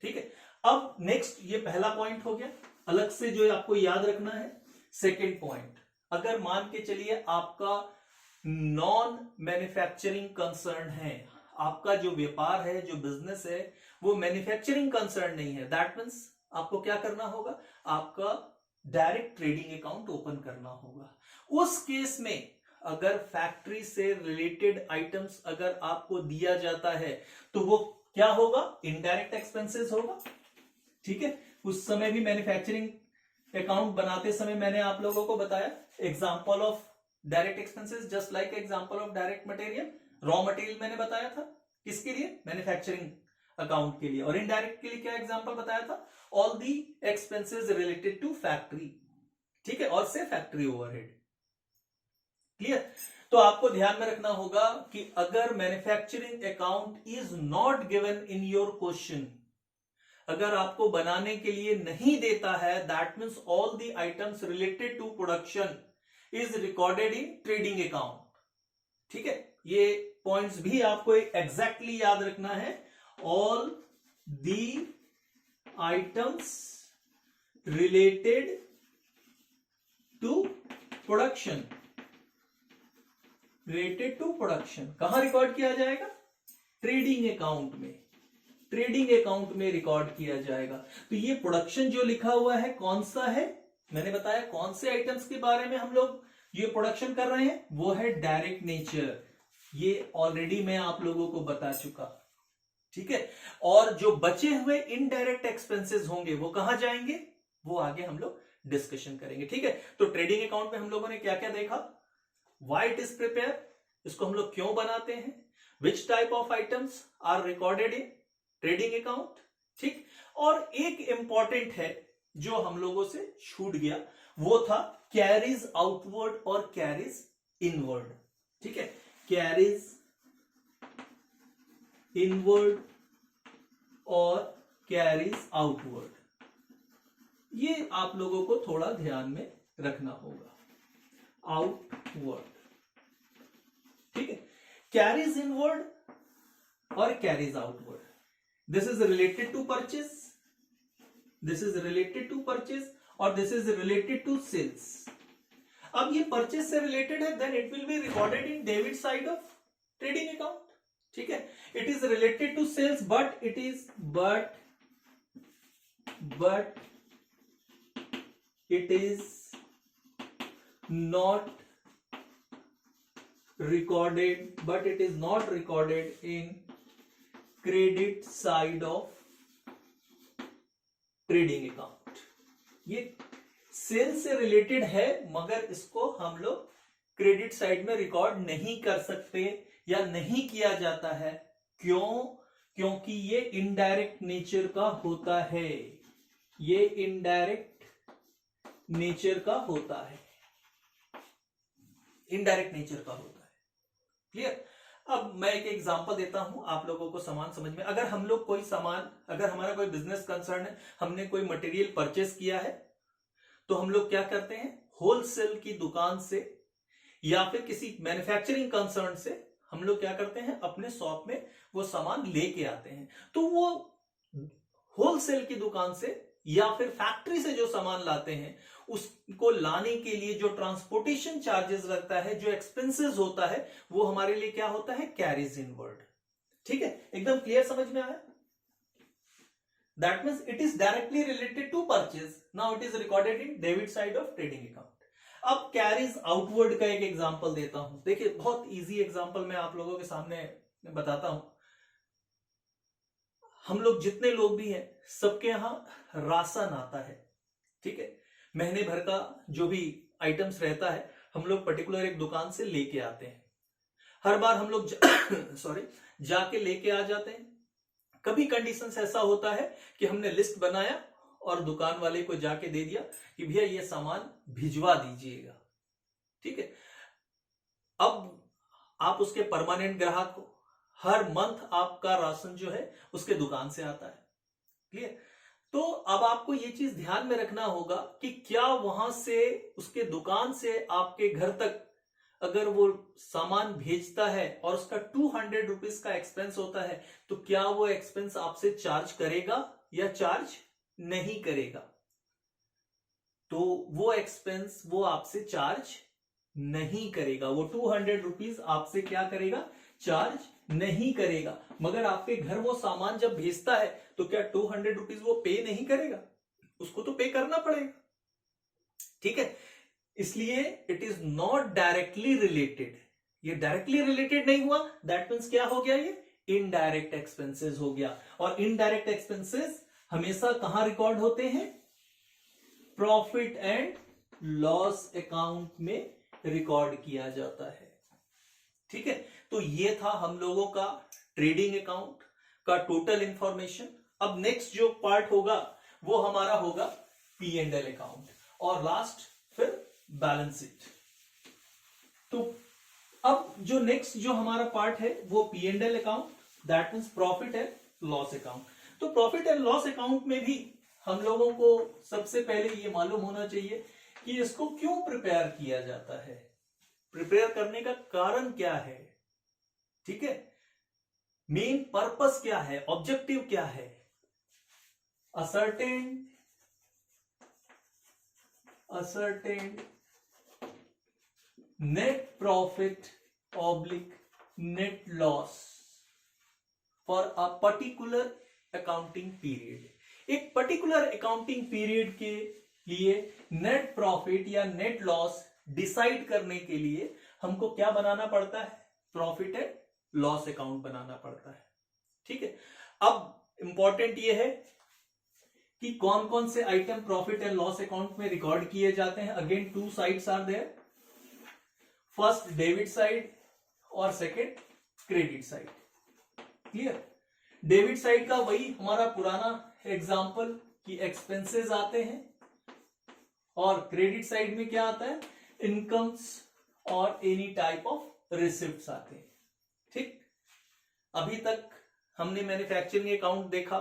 ठीक है, अब नेक्स्ट ये पहला पॉइंट हो गया, अलग से जो आपको याद रखना है। सेकेंड पॉइंट, अगर मान के चलिए आपका नॉन मैन्युफैक्चरिंग कंसर्न है, आपका जो व्यापार है, जो बिजनेस है वो मैन्युफैक्चरिंग कंसर्न नहीं है, दैट मीन्स आपको क्या करना होगा, आपका डायरेक्ट ट्रेडिंग अकाउंट ओपन करना होगा। उस केस में अगर फैक्ट्री से रिलेटेड आइटम्स अगर आपको दिया जाता है तो वो क्या होगा, इनडायरेक्ट एक्सपेंसेस होगा। ठीक है, उस समय भी मैन्युफैक्चरिंग अकाउंट बनाते समय मैंने आप लोगों को बताया example of direct expenses just like example of direct material, raw material मैंने बताया था किसके लिए, मैन्युफैक्चरिंग अकाउंट के लिए, और इनडायरेक्ट के लिए क्या एग्जांपल बताया था, all the expenses related to factory. ठीक है, और से फैक्ट्री ओवरहेड। क्लियर, तो आपको ध्यान में रखना होगा कि अगर manufacturing account is not given in your question, अगर आपको बनाने के लिए नहीं देता है, that means all the items related to production is recorded in trading account. ठीक है, ये पॉइंट्स भी आपको एग्जैक्टली याद रखना है। All the items related to production, related to production कहां रिकॉर्ड किया जाएगा? ट्रेडिंग अकाउंट में, ट्रेडिंग अकाउंट में रिकॉर्ड किया जाएगा। तो ये प्रोडक्शन जो लिखा हुआ है कौन सा है? मैंने बताया कौन से आइटम्स के बारे में हम लोग ये प्रोडक्शन कर रहे हैं, वो है डायरेक्ट नेचर। ये ऑलरेडी मैं आप लोगों को बता चुका। ठीक है, और जो बचे हुए इनडायरेक्ट एक्सपेंसेस होंगे वो कहां जाएंगे, वो आगे हम लोग डिस्कशन करेंगे। ठीक है, तो ट्रेडिंग अकाउंट में हम लोगों ने क्या क्या देखा? व्हाई इट इज प्रिपेयर, इसको हम लोग क्यों बनाते हैं, which type of items are recorded in trading account. ठीक, और एक इंपॉर्टेंट है जो हम लोगों से छूट गया, वो था कैरीज आउटवर्ड और कैरीज इनवर्ड। ठीक है, कैरीज इनवर्ड और कैरीज आउटवर्ड, ये आप लोगों को थोड़ा ध्यान में रखना होगा। आउटवर्ड, ठीक है, कैरीज इनवर्ड और carriage outward, this is related to purchase, this is related to purchase और this is related to sales. अब ये परचेज से रिलेटेड है, then it will be recorded in debit side of trading account. ठीक है, it is related to sales but it is it is not recorded in credit side of trading account। ये cell से related है मगर इसको हम लोग credit side में रिकॉर्ड नहीं कर सकते या नहीं किया जाता है। क्यों? क्योंकि ये इनडायरेक्ट नेचर का होता है, ये इनडायरेक्ट नेचर का होता है, इनडायरेक्ट नेचर का होता है। क्लियर? अब मैं एक एग्जांपल देता हूं आप लोगों को सामान समझ में। अगर हम लोग कोई सामान, अगर हमारा कोई बिजनेस कंसर्न है, हमने कोई मटेरियल परचेस किया है, तो हम लोग क्या करते हैं, होलसेल की दुकान से या फिर किसी मैन्युफैक्चरिंग कंसर्न से हम लोग क्या करते हैं, अपने शॉप में वो सामान लेके आते हैं। तो वो होलसेल की दुकान से या फिर फैक्ट्री से जो सामान लाते हैं, उसको लाने के लिए जो ट्रांसपोर्टेशन चार्जेस लगता है, जो एक्सपेंसेस होता है, वो हमारे लिए क्या होता है, कैरीज इनवर्ड। ठीक है, एकदम क्लियर समझ में आया? That means it is directly related to purchase, now it is recorded in debit side of trading account. अब कैरीज आउटवर्ड का एक एग्जांपल देता हूं। देखिए, बहुत इजी एग्जांपल मैं आप लोगों के सामने बताता हूं। हम लोग जितने लोग भी हैं, सबके यहां राशन आता है। ठीक है, महीने भर का जो भी आइटम्स रहता है, हम लोग पर्टिकुलर एक दुकान से लेके आते हैं। हर बार हम लोग जाके लेके आ जाते हैं। कभी कंडीशंस ऐसा होता है कि हमने लिस्ट बनाया और दुकान वाले को जाके दे दिया कि भैया ये सामान भिजवा दीजिएगा। ठीक है, अब आप उसके परमानेंट ग्राहक हो, हर मंथ आपका राशन जो है उसके दुकान से आता है। क्लियर? तो अब आपको ये चीज ध्यान में रखना होगा कि क्या वहां से, उसके दुकान से आपके घर तक अगर वो सामान भेजता है और उसका 200 रुपीज का एक्सपेंस होता है, तो क्या वो एक्सपेंस आपसे चार्ज करेगा या चार्ज नहीं करेगा? तो वो एक्सपेंस वो आपसे चार्ज नहीं करेगा, वो 200 रुपीज आपसे क्या करेगा, चार्ज नहीं करेगा। मगर आपके घर वो सामान जब भेजता है तो क्या 200 रुपीज वो पे नहीं करेगा? उसको तो पे करना पड़ेगा। ठीक है, इसलिए it is not directly related. ये डायरेक्टली रिलेटेड नहीं हुआ, दैट मीन्स क्या हो गया, ये इनडायरेक्ट एक्सपेंसेस हो गया। और इनडायरेक्ट एक्सपेंसेस हमेशा कहां रिकॉर्ड होते हैं, प्रॉफिट एंड लॉस अकाउंट में रिकॉर्ड किया जाता है। ठीक है, तो ये था हम लोगों का ट्रेडिंग अकाउंट का टोटल इंफॉर्मेशन। अब नेक्स्ट जो पार्ट होगा वो हमारा होगा पी एंड एल अकाउंट और लास्ट फिर बैलेंस शीट। तो अब जो नेक्स्ट जो हमारा पार्ट है वो P and L account, that means profit and loss account. तो प्रॉफिट एंड लॉस अकाउंट में भी हम लोगों को सबसे पहले ये मालूम होना चाहिए कि इसको क्यों प्रिपेयर किया जाता है, प्रिपेयर करने का कारण क्या है, ठीक है, मेन पर्पस क्या है, ऑब्जेक्टिव क्या है। ascertained net profit oblique net loss for a particular accounting period। एक पर्टिकुलर अकाउंटिंग पीरियड के लिए नेट प्रॉफिट या नेट लॉस डिसाइड करने के लिए हमको क्या बनाना पड़ता है, प्रॉफिट एंड लॉस अकाउंट बनाना पड़ता है, ठीक है। अब इंपॉर्टेंट ये है कि कौन कौन से item profit and loss account में रिकॉर्ड किए जाते हैं। Again two sides are there, first debit side और second credit side. Clear. Debit side का वही हमारा पुराना एग्जांपल कि एक्सपेंसेस आते हैं, और क्रेडिट साइड में क्या आता है, इनकम्स और एनी टाइप ऑफ रिसिप्ट्स आते हैं, ठीक। अभी तक हमने मैन्युफैक्चरिंग अकाउंट देखा,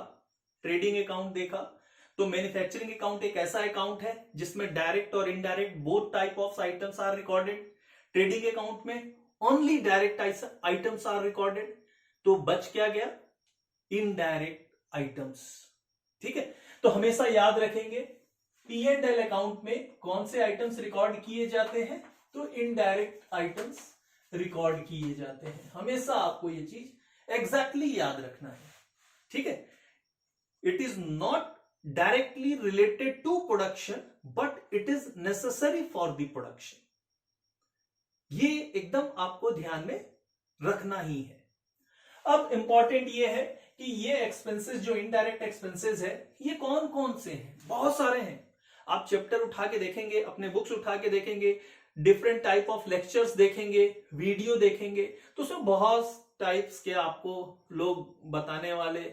ट्रेडिंग अकाउंट देखा। तो मैन्युफैक्चरिंग अकाउंट एक ऐसा अकाउंट है जिसमें डायरेक्ट और indirect both type of items are recorded. Trading account में only direct items are recorded. तो बच क्या गया, इनडायरेक्ट आइटम्स, ठीक है। तो हमेशा याद रखेंगे पी एंड एल अकाउंट में कौन से आइटम्स रिकॉर्ड किए जाते हैं, तो इनडायरेक्ट आइटम्स रिकॉर्ड किए जाते हैं। हमेशा आपको ये चीज एग्जैक्टली याद रखना है, ठीक है। It is not directly related to production but it is necessary for the production. ये एकदम आपको ध्यान में रखना ही है। अब इंपॉर्टेंट ये है कि ये एक्सपेंसेस जो इनडायरेक्ट एक्सपेंसेस है ये कौन कौन से हैं, बहुत सारे हैं। आप चैप्टर उठा के देखेंगे, अपने बुक्स उठा के देखेंगे, डिफरेंट टाइप ऑफ लेक्चर्स देखेंगे, वीडियो देखेंगे, तो उसमें बहुत टाइप्स के आपको लोग बताने वाले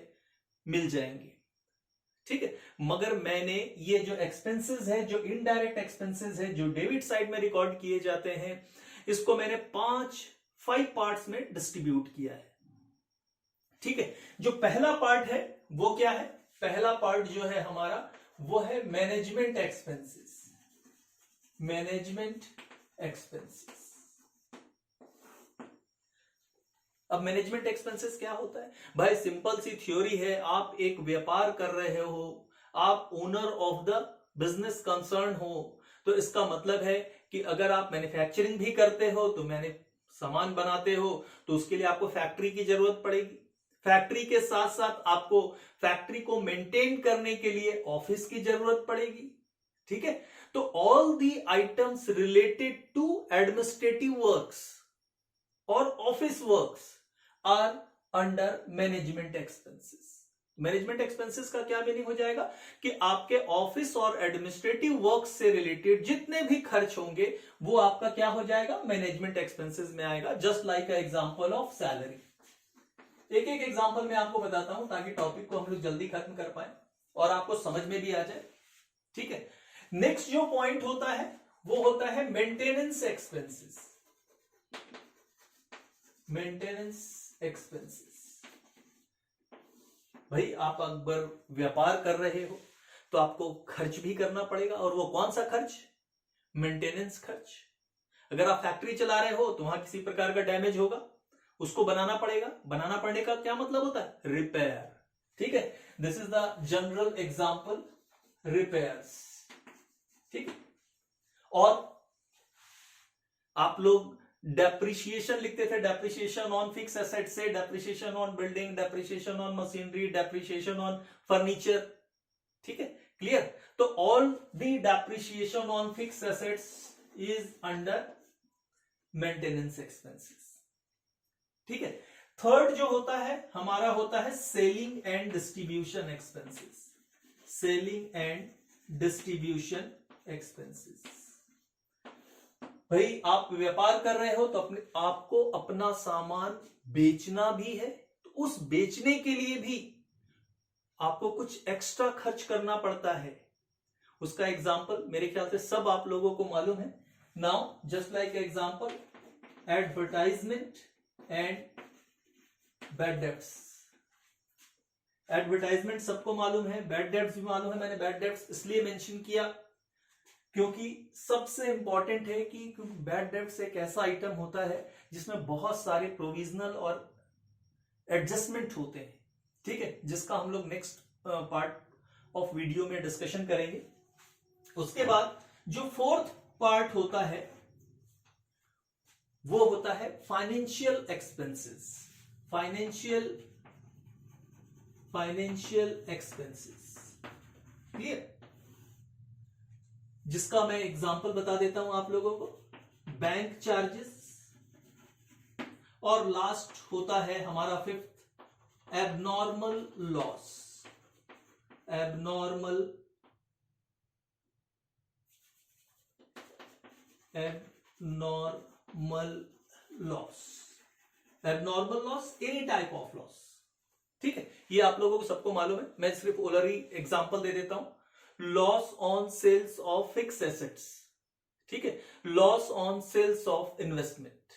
मिल जाएंगे, ठीक है। मगर मैंने ये जो एक्सपेंसेस है, जो इनडायरेक्ट एक्सपेंसेस है, जो डेबिट साइड में रिकॉर्ड किए जाते हैं, इसको मैंने 5 पार्ट्स में डिस्ट्रीब्यूट किया है, ठीक है। जो पहला पार्ट है वो क्या है, पहला पार्ट जो है हमारा वो है मैनेजमेंट एक्सपेंसेस। Management expenses. अब मैनेजमेंट एक्सपेंसेस क्या होता है भाई, सिंपल सी थ्योरी है। आप एक व्यापार कर रहे हो, आप owner of the business concern हो, तो इसका मतलब है कि अगर आप मैन्युफैक्चरिंग भी करते हो तो मैंने सामान बनाते हो तो उसके लिए आपको फैक्ट्री की जरूरत पड़ेगी। फैक्ट्री के साथ साथ आपको फैक्ट्री को मेंटेन करने के लिए ऑफिस की जरूरत पड़ेगी, ठीक है। तो all the items related to administrative works और office works are under management expenses. Management expenses का क्या मीनिंग हो जाएगा कि आपके ऑफिस और एडमिनिस्ट्रेटिव वर्क से रिलेटेड जितने भी खर्च होंगे वो आपका क्या हो जाएगा, मैनेजमेंट एक्सपेंसेस में आएगा। Just like a example of salary. एक एक एग्जांपल मैं आपको बताता हूं ताकि टॉपिक को हम लोग जल्दी खत्म कर पाए और आपको समझ में भी आ जाए, ठीक है। नेक्स्ट जो पॉइंट होता है वो होता है मेंटेनेंस एक्सपेंसेस। Maintenance expenses. भाई आप अगर व्यापार कर रहे हो तो आपको खर्च भी करना पड़ेगा, और वो कौन सा खर्च, मेंटेनेंस खर्च। अगर आप फैक्ट्री चला रहे हो तो वहां किसी प्रकार का डैमेज होगा, उसको बनाना पड़ेगा। बनाना पड़ने का क्या मतलब होता है, रिपेयर, ठीक है। This is the general example, repairs, ठीक है। और आप लोग डेप्रिसिएशन लिखते थे, डेप्रिसिएशन ऑन फिक्स एसेट से depreciation on building, depreciation on machinery, depreciation on furniture, ठीक है, क्लियर। तो all the depreciation on fix assets is under maintenance expenses, ठीक है। थर्ड जो होता है हमारा होता है selling and distribution expenses. Selling and distribution expenses. भाई आप व्यापार कर रहे हो तो आपको अपना सामान बेचना भी है, तो उस बेचने के लिए भी आपको कुछ एक्स्ट्रा खर्च करना पड़ता है। उसका एग्जांपल मेरे ख्याल से सब आप लोगों को मालूम है। Now just like example, advertisement and bad debts. Advertisement सबको मालूम है, बैड डेब्ट्स भी मालूम है। मैंने बैड डेब्ट्स इसलिए मेंशन किया क्योंकि सबसे इंपॉर्टेंट है कि बैड डेब्ट्स एक ऐसा आइटम होता है जिसमें बहुत सारे प्रोविजनल और एडजस्टमेंट होते हैं, ठीक है, जिसका हम लोग नेक्स्ट पार्ट ऑफ वीडियो में डिस्कशन करेंगे। उसके बाद जो फोर्थ पार्ट होता है वो होता है financial expenses. Financial expenses, clear, जिसका मैं एग्जांपल बता देता हूं आप लोगों को, बैंक चार्जेस, और लास्ट होता है हमारा fifth abnormal loss. Abnormal loss, abnormal loss, any type of loss, ठीक है, ये आप लोगों को सबको मालूम है। मैं सिर्फ ओलरी एग्जांपल दे देता हूं। Loss on sales of fix assets, ठीक है, loss on sales of investment,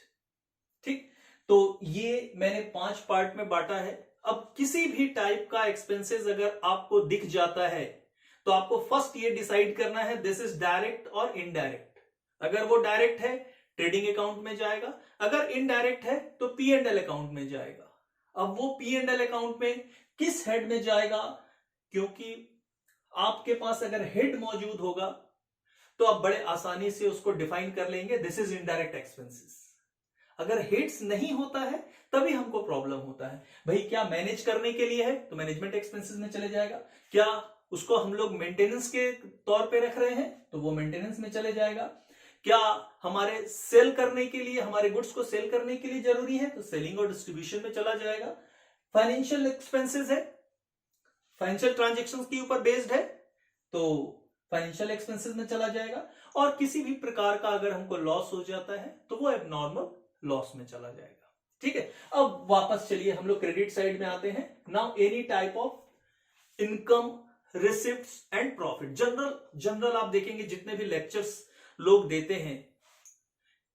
ठीक। तो ये मैंने 5 पार्ट में बांटा है। अब किसी भी टाइप का एक्सपेंसेस अगर आपको दिख जाता है तो आपको फर्स्ट ये डिसाइड करना है दिस इज डायरेक्ट और इनडायरेक्ट। अगर वो डायरेक्ट है ट्रेडिंग अकाउंट में जाएगा, अगर इनडायरेक्ट है तो P&L अकाउंट में जाएगा। अब वो P&L अकाउंट में किस हेड में जाएगा, क्योंकि आपके पास अगर हेड मौजूद होगा तो आप बड़े आसानी से उसको डिफाइन कर लेंगे, दिस इज इनडायरेक्ट एक्सपेंसेस। अगर हेड्स नहीं होता है तभी हमको प्रॉब्लम होता है। भाई क्या मैनेज करने के लिए है तो मैनेजमेंट एक्सपेंसेस में चले जाएगा, क्या उसको हम लोग मेंटेनेंस के तौर पे रख रहे हैं तो वो मेंटेनेंस में चले जाएगा, क्या हमारे सेल करने के लिए, हमारे गुड्स को सेल करने के लिए जरूरी है तो सेलिंग और डिस्ट्रीब्यूशन में चला जाएगा। फाइनेंशियल एक्सपेंसेस है, फाइनेंशियल ट्रांजेक्शंस के ऊपर बेस्ड है तो फाइनेंशियल एक्सपेंसेस में चला जाएगा। और किसी भी प्रकार का अगर हमको लॉस हो जाता है तो वो एबनॉर्मल लॉस में चला जाएगा, ठीक है। अब वापस चलिए हम लोग क्रेडिट साइड में आते हैं। Now any type of income, receipts and profit. General आप देखेंगे जितने भी लेक्चर्स लोग देते हैं,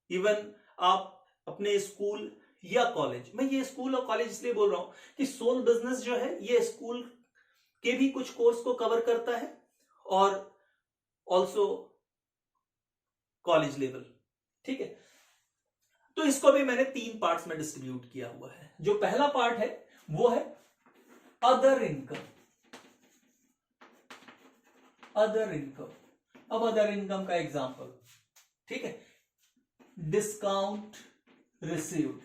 इवन आप अपने स्कूल या कॉलेज, मैं ये स्कूल और कॉलेज इसलिए बोल रहा हूं कि सोल बिजनेस जो है ये स्कूल के भी कुछ कोर्स को कवर करता है और ऑल्सो कॉलेज लेवल, ठीक है। तो इसको भी मैंने 3 पार्ट्स में डिस्ट्रीब्यूट किया हुआ है। जो पहला पार्ट है वो है अदर इनकम। अदर इनकम, अब अदर इनकम का एग्जांपल, ठीक है, डिस्काउंट रिसीव्ड,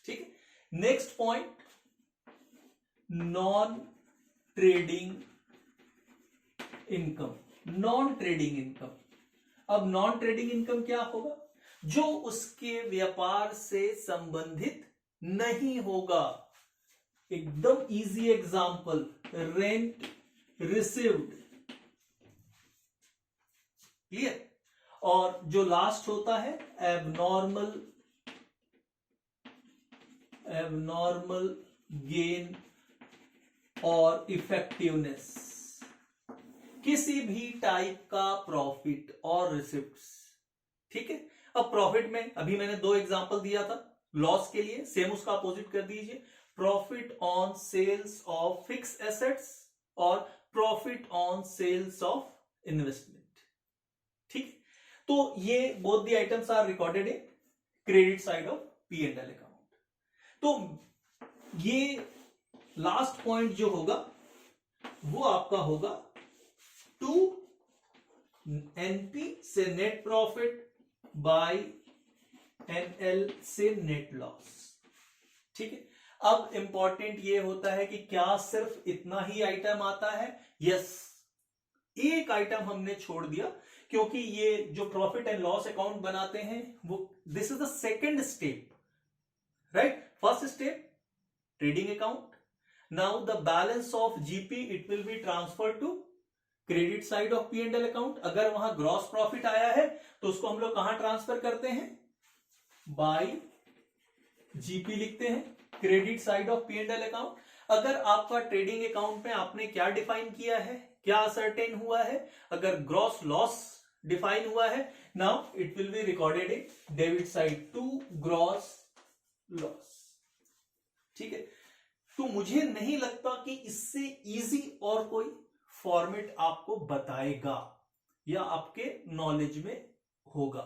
ठीक है। Next point non trading income. Non trading income, अब नॉन ट्रेडिंग इनकम क्या होगा, जो उसके व्यापार से संबंधित नहीं होगा। एकदम easy example, rent received, clear. और जो लास्ट होता है एबनॉर्मल गेन और इफेक्टिवनेस, किसी भी टाइप का प्रॉफिट और रिसिप्ट्स, ठीक है। अब प्रॉफिट में अभी मैंने 2 एग्जांपल दिया था, लॉस के लिए सेम उसका अपोजिट कर दीजिए, profit on sales of fix assets और profit on sales of investment, ठीक है। तो ये both the items are recorded in credit side of P&L account. तो ये लास्ट पॉइंट जो होगा वो आपका होगा टू NP से नेट प्रॉफिट बाय NL से नेट लॉस, ठीक है। अब इंपॉर्टेंट ये होता है कि क्या सिर्फ इतना ही आइटम आता है? यस, एक आइटम हमने छोड़ दिया क्योंकि ये जो प्रॉफिट एंड लॉस अकाउंट बनाते हैं वो this is the second step, right. First step trading account, now the balance of GP it will be transfer to credit side of P&L account. अगर वहां ग्रॉस प्रॉफिट आया है तो उसको हम लोग कहां ट्रांसफर करते हैं, बाय GP लिखते हैं, credit side of P&L account. अगर आपका ट्रेडिंग अकाउंट में आपने क्या डिफाइन किया है, क्या असर्टेन हुआ है, अगर ग्रॉस लॉस डिफाइन हुआ है, now it will be recorded in debit side to gross loss, ठीक है। तो मुझे नहीं लगता कि इससे इजी और कोई फॉर्मेट आपको बताएगा या आपके नॉलेज में होगा।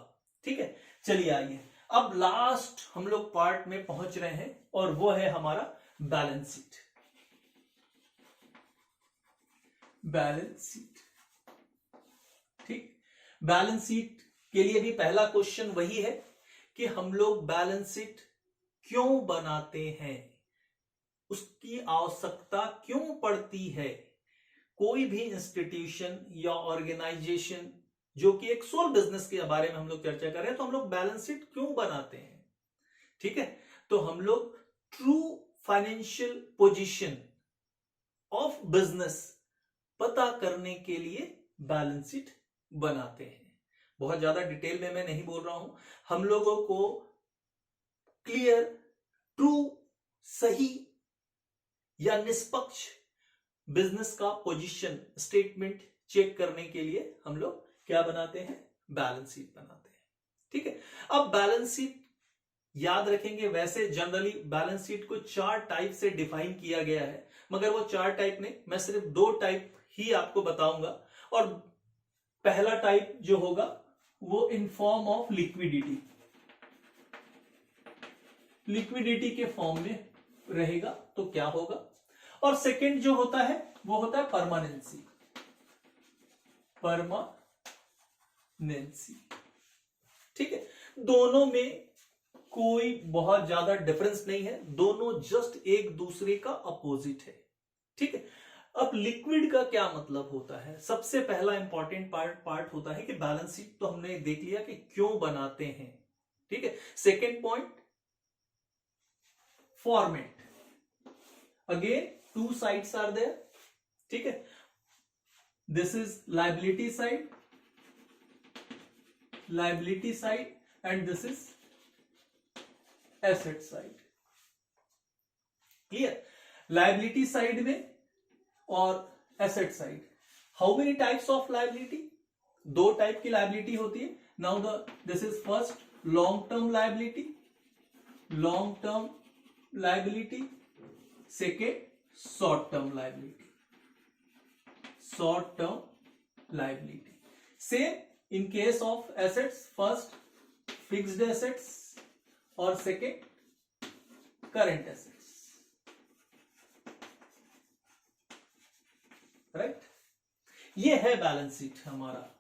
ठीक है, चलिए आइए अब लास्ट हम लोग पार्ट में पहुंच रहे हैं और वो है हमारा बैलेंस शीट। बैलेंस शीट, ठीक, बैलेंस शीट के लिए भी पहला क्वेश्चन वही है कि हम लोग बैलेंस शीट क्यों बनाते हैं, उसकी आवश्यकता क्यों पड़ती है। कोई भी इंस्टीट्यूशन या ऑर्गेनाइजेशन जो कि एक सोल बिजनेस के बारे में हम लोग चर्चा कर रहे हैं, तो हम लोग बैलेंस शीट क्यों बनाते हैं। ठीक है, तो हम लोग true financial position of business पता करने के लिए बैलेंस शीट बनाते हैं। बहुत ज्यादा डिटेल में मैं नहीं बोल रहा हूं, हम लोगों को क्लियर, ट्रू, सही या निष्पक्ष बिजनेस का पोजीशन स्टेटमेंट चेक करने के लिए हम लोग क्या बनाते हैं, बैलेंस शीट बनाते हैं। ठीक है, अब बैलेंस शीट याद रखेंगे, वैसे जनरली बैलेंस शीट को 4 टाइप से डिफाइन किया गया है, मगर वो 4 टाइप नहीं, मैं सिर्फ 2 टाइप ही आपको बताऊंगा। और पहला टाइप जो होगा वो in form of liquidity, liquidity के फॉर्म में रहेगा, तो क्या होगा। और सेकंड जो होता है वो होता है परमानेंसी, परमानेंसी। ठीक है, दोनों में कोई बहुत ज्यादा डिफरेंस नहीं है, दोनों जस्ट एक दूसरे का अपोजिट है। ठीक है, अब लिक्विड का क्या मतलब होता है। सबसे पहला इंपॉर्टेंट पार्ट होता है कि बैलेंस शीट तो हमने देख लिया कि क्यों बनाते हैं। ठीक है, second point format, again 2 sides are there. ठीक है, this is liability side, liability side, and this is asset side. Clear, liability side में और asset side, how many types of liability, 2 type की लायबिलिटी होती है। Now this is first long term liability, long term liability, second short term liability, short term liability. Same in case of assets, first fixed assets और second current assets. Right, ये है balance sheet हमारा।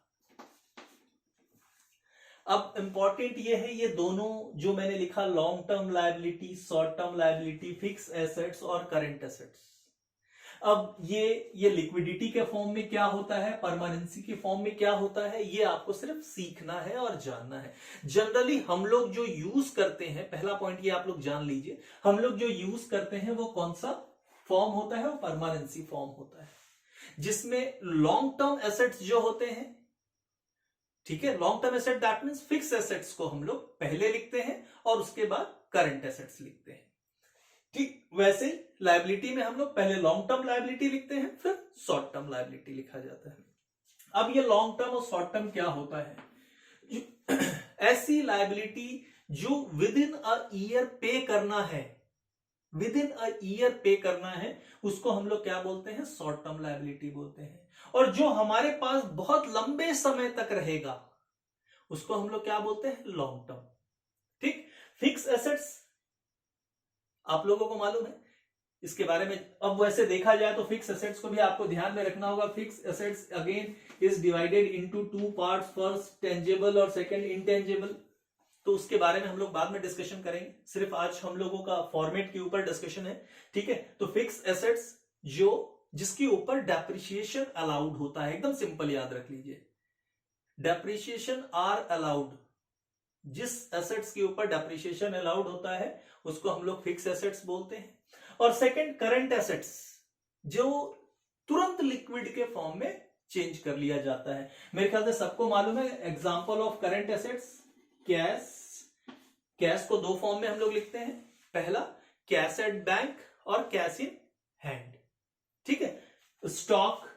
अब important ये है, ये दोनों जो मैंने लिखा long term liability, short term liability, fix assets और करंट एसेट्स, अब ये लिक्विडिटी के फॉर्म में क्या होता है, परमानेंसी के फॉर्म में क्या होता है, ये आपको सिर्फ सीखना है और जानना है। जनरली हम लोग जो यूज करते हैं, पहला पॉइंट ये आप लोग जान लीजिए, हम लोग जो यूज करते हैं वो कौन सा फॉर्म होता है, वो परमानेंसी फॉर्म होता है, जिसमें लॉन्ग टर्म एसेट्स जो होते हैं, ठीक है, long term asset that means fix assets को हम लोग पहले लिखते हैं और उसके बाद करंट एसेट्स लिखते हैं। ठीक, वैसे लायबिलिटी में हम लोग पहले लॉन्ग टर्म लायबिलिटी लिखते हैं, फिर शॉर्ट टर्म लायबिलिटी लिखा जाता है। अब ये लॉन्ग टर्म और शॉर्ट टर्म क्या होता है, ऐसी लायबिलिटी जो विद इन अ ईयर पे करना है, विद इन अ ईयर पे करना है, उसको हम लोग क्या बोलते हैं, शॉर्ट टर्म लायबिलिटी बोलते हैं। और जो हमारे पास बहुत लंबे समय तक रहेगा उसको हम लोग क्या बोलते हैं, लॉन्ग टर्म। ठीक, फिक्स एसेट्स आप लोगों को मालूम है इसके बारे में। अब वैसे देखा जाए तो फिक्स एसेट्स को भी आपको ध्यान में रखना होगा। Fix assets again is divided into 2 parts, first tangible और सेकंड इंटेंजेबल, तो उसके बारे में हम लोग बाद में डिस्कशन करेंगे, सिर्फ आज हम लोगों का फॉर्मेट के ऊपर डिस्कशन है। ठीक है, तो फिक्स एसेट्स जो जिसके ऊपर डेप्रिसिएशन अलाउड होता है, एकदम सिंपल याद रख लीजिए, डेप्रिसिएशन आर अलाउड, जिस एसेट्स के ऊपर डेप्रिसिएशन अलाउड होता है उसको हम लोग फिक्स एसेट्स बोलते हैं। और सेकंड करंट एसेट्स, जो तुरंत लिक्विड के फॉर्म में चेंज कर लिया जाता है। मेरे ख्याल से सबको मालूम है example of current assets, cash, cash को 2 फॉर्म में हम लोग लिखते हैं, पहला कैश एट बैंक और कैश इन हैंड। ठीक है, स्टॉक,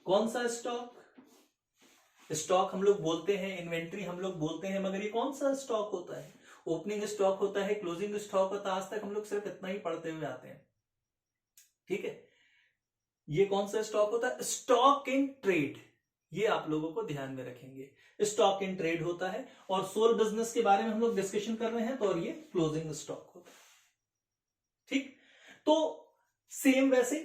कौन सा स्टॉक, स्टॉक हम लोग बोलते हैं, इन्वेंट्री हम लोग बोलते हैं, मगर ये कौन सा स्टॉक होता है, ओपनिंग स्टॉक होता है, क्लोजिंग स्टॉक होता है। आज तक हम लोग सिर्फ इतना ही पढ़ते हुए आते हैं। ठीक है, ये कौन सा स्टॉक होता है? स्टॉक इन ट्रेड, ये आप लोगों को ध्यान में रखेंगे, स्टॉक इन ट्रेड होता है। और सोल बिजनेस के बारे में हम लोग डिस्कशन कर रहे हैं, तो और ये क्लोजिंग स्टॉक होता है। ठीक, तो सेम वैसे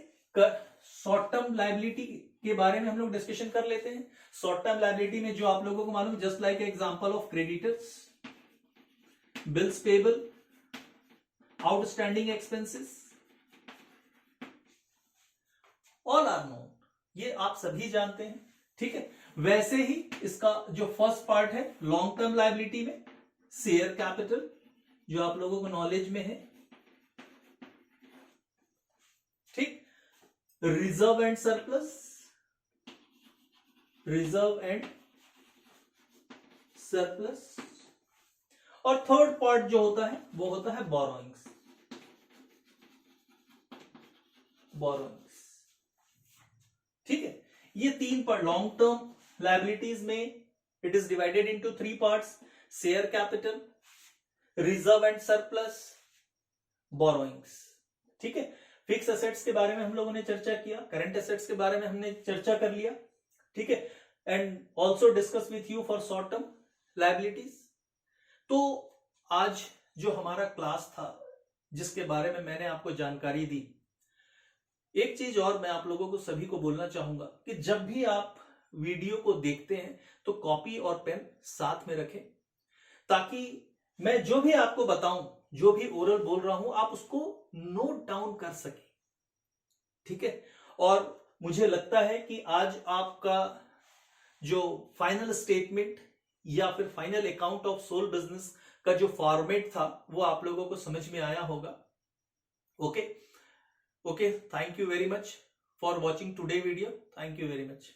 शॉर्ट टर्म लायबिलिटी के बारे में हम लोग डिस्कशन कर लेते हैं। शॉर्ट टर्म लायबिलिटी में जो आप लोगों को मालूम, just like example of creditors, bills payable, outstanding expenses, all are known, ये आप सभी जानते हैं। ठीक है, वैसे ही इसका जो फर्स्ट पार्ट है लॉन्ग टर्म लायबिलिटी में, शेयर कैपिटल, जो आप लोगों को नॉलेज में है। ठीक, reserve and surplus, reserve and surplus, और थर्ड पार्ट जो होता है वो होता है बोरोइंग्स, बोरोइंग्स। ठीक है, ये तीन पार्ट लॉन्ग टर्म लायबिलिटीज में it is divided into 3 parts, share capital, reserve and surplus, borrowings. ठीक है, फिक्स एसेट्स के बारे में हम लोगों ने चर्चा किया, करंट एसेट्स के बारे में हमने चर्चा कर लिया। ठीक है, and also discuss with you for short term liabilities. तो आज जो हमारा क्लास था, जिसके बारे में मैंने आपको जानकारी दी, एक चीज और मैं आप लोगों को सभी को बोलना चाहूंगा कि जब भी आप वीडियो को देखते हैं तो कॉपी और पेन साथ में रखें, ताकि मैं जो भी आपको बताऊं, जो भी ओरल बोल रहा हूं, आप उसको नोट डाउन कर सकें। ठीक है, और मुझे लगता है कि आज आपका जो फाइनल स्टेटमेंट या फिर final account of sole business का जो फॉर्मेट था वो आप लोगों को समझ में आया होगा। Okay, thank you very much for watching today video, thank you very much.